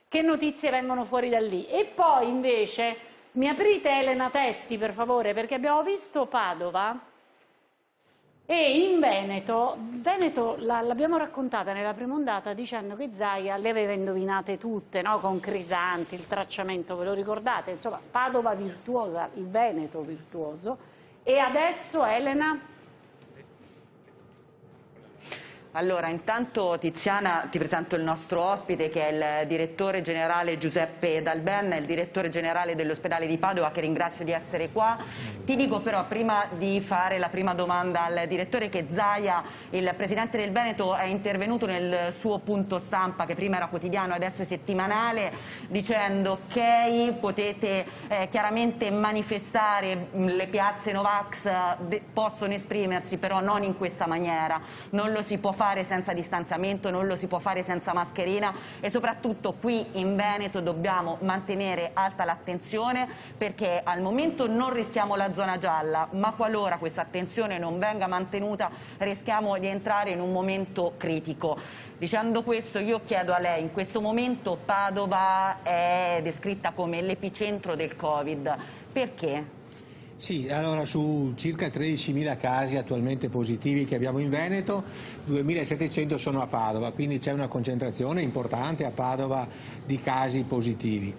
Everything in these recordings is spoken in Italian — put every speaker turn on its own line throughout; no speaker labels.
che notizie vengono fuori da lì. E poi invece mi aprite Elena Testi per favore, perché abbiamo visto Padova e in Veneto l'abbiamo raccontata nella prima ondata dicendo che Zaia le aveva indovinate tutte, no? Con Crisanti, il tracciamento, ve lo ricordate? Insomma, Padova virtuosa, il Veneto virtuoso. E adesso Elena?
Allora, intanto Tiziana ti presento il nostro ospite che è il direttore generale Giuseppe Dalben, il direttore generale dell'ospedale di Padova, che ringrazio di essere qua. Ti dico però, prima di fare la prima domanda al direttore, che Zaia, il presidente del Veneto, è intervenuto nel suo punto stampa, che prima era quotidiano e adesso è settimanale, dicendo ok, potete chiaramente manifestare, le piazze Novax possono esprimersi, però non in questa maniera, non lo si può fare senza distanziamento, non lo si può fare senza mascherina e soprattutto qui in Veneto dobbiamo mantenere alta l'attenzione, perché al momento non rischiamo la zona gialla, ma qualora questa attenzione non venga mantenuta rischiamo di entrare in un momento critico. Dicendo questo, io chiedo a lei, in questo momento Padova è descritta come l'epicentro del Covid, perché?
Sì, allora su circa 13.000 casi attualmente positivi che abbiamo in Veneto, 2.700 sono a Padova, quindi c'è una concentrazione importante a Padova di casi positivi.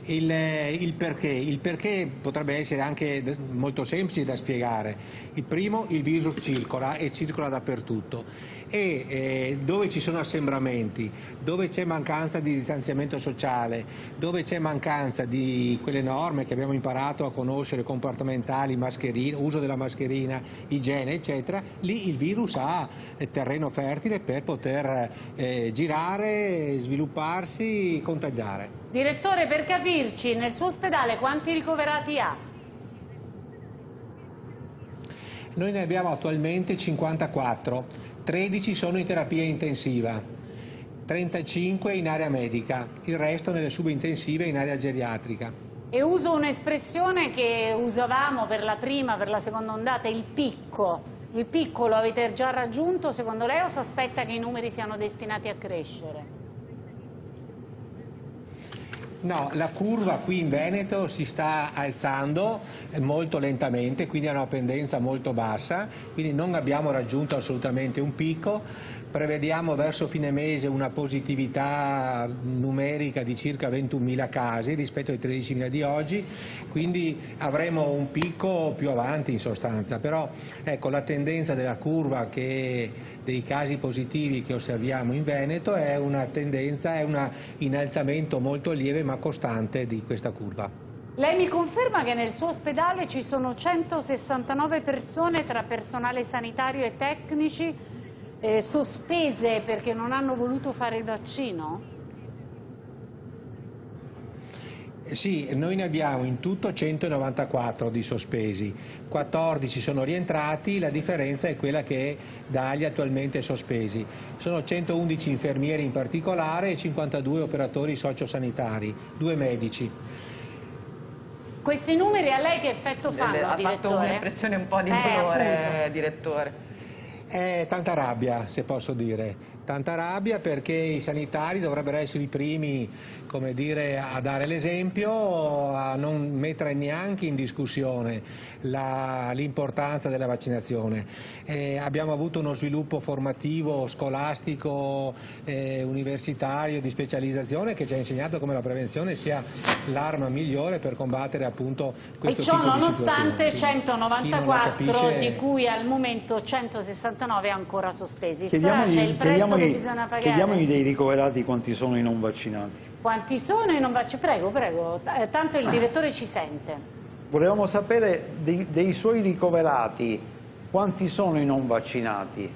Il perché potrebbe essere anche molto semplice da spiegare. Il primo, il virus circola e circola dappertutto e dove ci sono assembramenti, dove c'è mancanza di distanziamento sociale, dove c'è mancanza di quelle norme che abbiamo imparato a conoscere, comportamentali, mascherina, uso della mascherina, igiene eccetera, lì il virus ha terreno fertile per poter girare, svilupparsi, contagiare.
Direttore, per capirci, nel suo ospedale quanti ricoverati ha?
Noi ne abbiamo attualmente 54, 13 sono in terapia intensiva, 35 in area medica, il resto nelle subintensive in area geriatrica.
E uso un'espressione che usavamo per la prima, per la seconda ondata, il picco. Il picco lo avete già raggiunto secondo lei o si aspetta che i numeri siano destinati a crescere?
No, la curva qui in Veneto si sta alzando molto lentamente, quindi ha una pendenza molto bassa, quindi non abbiamo raggiunto assolutamente un picco. Prevediamo verso fine mese una positività numerica di circa 21.000 casi rispetto ai 13.000 di oggi, quindi avremo un picco più avanti in sostanza, però ecco, la tendenza della curva dei casi positivi che osserviamo in Veneto è una tendenza, è un innalzamento molto lieve ma costante di questa curva.
Lei mi conferma che nel suo ospedale ci sono 169 persone tra personale sanitario e tecnici sospese perché non hanno voluto fare il vaccino?
Sì, noi ne abbiamo in tutto 194 di sospesi, 14 sono rientrati, la differenza è quella che Dagli attualmente sospesi. Sono 111 infermieri in particolare e 52 operatori sociosanitari, 2 medici.
Questi numeri a lei che effetto fanno,
ha
direttore?
fatto un'espressione un po' di dolore, direttore.
Tanta rabbia, se posso dire, tanta rabbia perché i sanitari dovrebbero essere i primi, come dire, a dare l'esempio, a non mettere neanche in discussione l'importanza della vaccinazione. Abbiamo avuto uno sviluppo formativo, scolastico, universitario, di specializzazione che ci ha insegnato come la prevenzione sia l'arma migliore per combattere appunto questo tipo di situazioni.
E ciò nonostante 194 di cui al momento 169 ancora sospesi.
Chiediamogli dei ricoverati quanti sono i non vaccinati.
Quanti sono i non vaccinati? Prego, tanto il direttore ci sente.
Volevamo sapere dei suoi ricoverati quanti sono i non vaccinati,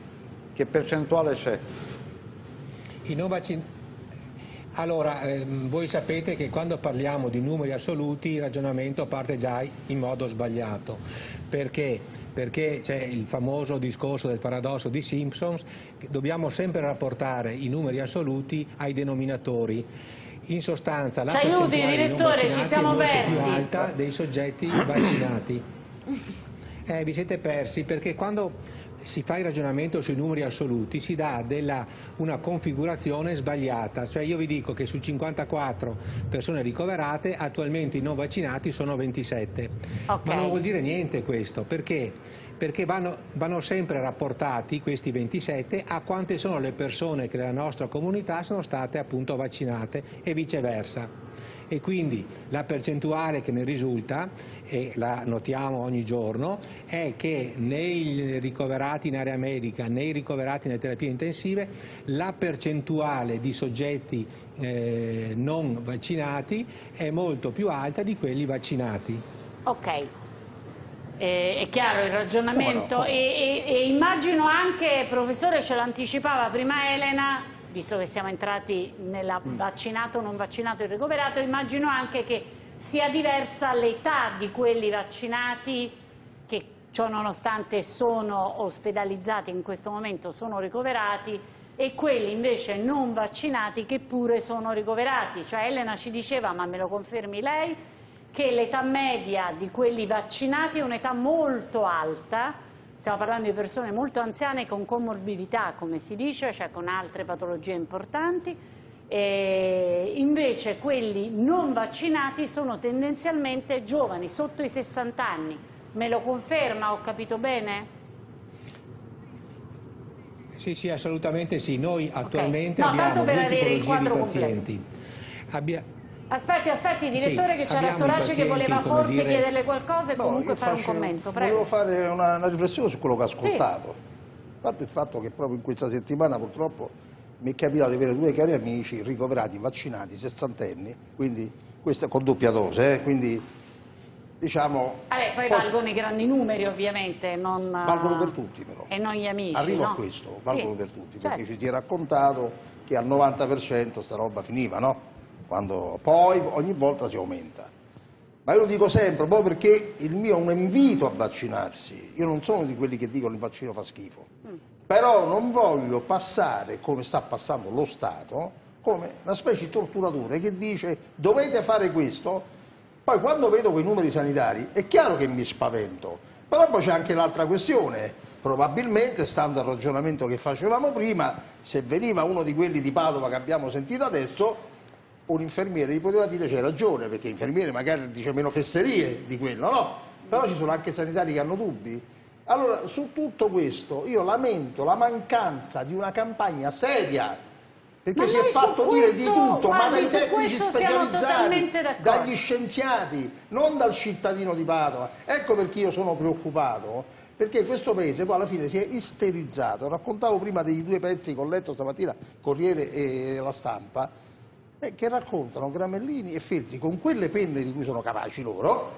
che percentuale c'è?
I non vaccinati. Allora, voi sapete che quando parliamo di numeri assoluti il ragionamento parte già in modo sbagliato. Perché? Perché c'è il famoso discorso del paradosso di Simpson, che dobbiamo sempre rapportare i numeri assoluti ai denominatori. In sostanza la percentuale di non vaccinati è molto più alta dei soggetti vaccinati. Vi siete persi perché quando si fa il ragionamento sui numeri assoluti, si dà una configurazione sbagliata, cioè io vi dico che su 54 persone ricoverate attualmente i non vaccinati sono 27, ma non vuol dire niente questo, perché vanno sempre rapportati questi 27 a quante sono le persone che nella nostra comunità sono state appunto vaccinate e viceversa. E quindi la percentuale che ne risulta, e la notiamo ogni giorno, è che nei ricoverati in area medica, nei ricoverati nelle terapie intensive, la percentuale di soggetti non vaccinati è molto più alta di quelli vaccinati.
Ok. È chiaro il ragionamento.
No.
E immagino anche, professore, ce l'anticipava prima Elena, visto che siamo entrati nella vaccinato, non vaccinato e ricoverato, immagino anche che sia diversa l'età di quelli vaccinati che ciò nonostante sono ospedalizzati in questo momento, sono ricoverati, e quelli invece non vaccinati che pure sono ricoverati. Cioè Elena ci diceva, ma me lo confermi lei, che l'età media di quelli vaccinati è un'età molto alta. Stiamo parlando di persone molto anziane con comorbidità, come si dice, cioè con altre patologie importanti, e invece quelli non vaccinati sono tendenzialmente giovani, sotto i 60 anni. Me lo conferma? Ho capito bene?
Sì, assolutamente sì. Noi attualmente
No, tanto
abbiamo
per
due
avere il
tipologie di
quadro
pazienti.
Aspetti, direttore, che c'era
abbiamo
Storace che voleva
pazienti,
forse chiederle qualcosa e comunque fare un commento. Prego.
Volevo fare una riflessione su quello che ho ascoltato. A parte il fatto che proprio in questa settimana purtroppo mi è capitato di avere due cari amici ricoverati, vaccinati, sessantenni, quindi questo con doppia dose, quindi diciamo...
Poi valgono i grandi numeri ovviamente, non...
Valgono per tutti però.
E non gli amici,
Arrivo
no?
a questo, valgono per tutti, perché
certo.
ci si è raccontato che al 90% sta roba finiva, no? Quando poi ogni volta si aumenta. Ma io lo dico sempre, proprio perché il mio è un invito a vaccinarsi. Io non sono di quelli che dicono il vaccino fa schifo, però non voglio passare, come sta passando lo Stato, come una specie di torturatore che dice dovete fare questo, poi quando vedo quei numeri sanitari è chiaro che mi spavento, però poi c'è anche l'altra questione, probabilmente stando al ragionamento che facevamo prima, se veniva uno di quelli di Padova che abbiamo sentito adesso, un infermiere gli poteva dire c'è ragione, perché l'infermiere magari dice meno fesserie di quello, no? Però ci sono anche sanitari che hanno dubbi. Allora, su tutto questo io lamento la mancanza di una campagna seria, perché si è fatto dire di tutto, ma dai tecnici specializzati, dagli scienziati, non dal cittadino di Padova. Ecco perché io sono preoccupato, perché questo paese poi alla fine si è isterizzato. Raccontavo prima dei due pezzi che ho letto stamattina, Corriere e La Stampa, che raccontano Gramellini e Feltri con quelle penne di cui sono capaci loro,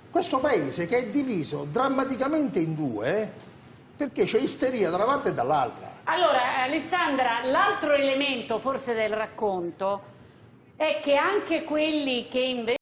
questo paese che è diviso drammaticamente in due, perché c'è isteria da una parte e dall'altra.
Allora, Alessandra, l'altro elemento forse del racconto è che anche quelli che invece